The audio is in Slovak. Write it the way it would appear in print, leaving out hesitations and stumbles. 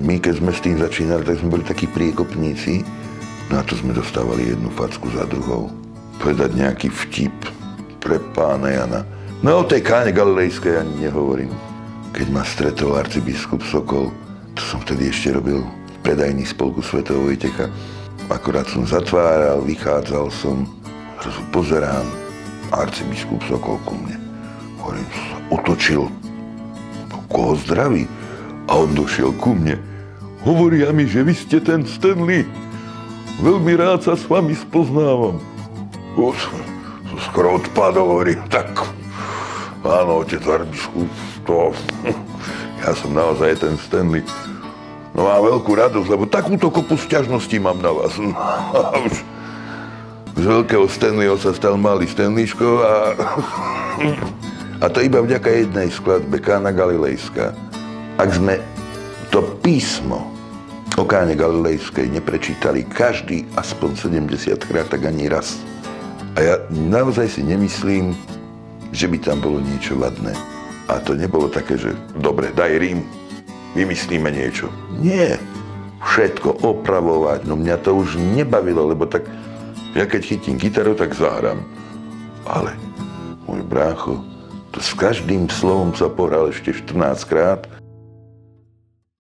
My, keď sme s tým začínali, tak sme boli takí priekopníci. No a to sme dostávali jednu facku za druhou. Povedať nejaký vtip pre pána Jana. No o tej Káne Galilejskej ani nehovorím. Keď ma stretol arcibiskup Sokol, to som vtedy ešte robil predajný spolku svätého Vojtecha. Akorát som zatváral, vychádzal som, zrazu pozerám, arcibiskup Sokol ku mne. Hovorím, sa otočil. Koho zdraví? A on došiel ku mne. Hovoria mi, že vy ste ten Stanley. Veľmi rád sa s vami spoznávam. Som skoro odpadol, hovorím, tak áno, otec arcibiskup, to... Ja som naozaj ten Stanley. No mám veľkú radosť, lebo takúto kopu sťažností mám na vás. Už z veľkého Stanleyho sa stal malý Stanleyško a to iba vďaka jednej skladbe, Kána Galilejská. Ak sme to písmo o Káne Galilejskej neprečítali každý aspoň 70 krát, tak ani raz. A ja naozaj si nemyslím, že by tam bolo niečo vadné. A to nebolo také, že dobre, daj rím, vymyslíme niečo. Nie, všetko opravovať, no mňa to už nebavilo, lebo tak ja keď chytím gitaru, tak zahrám. Ale môj brácho, to s každým slovom sa pohral ešte 14 krát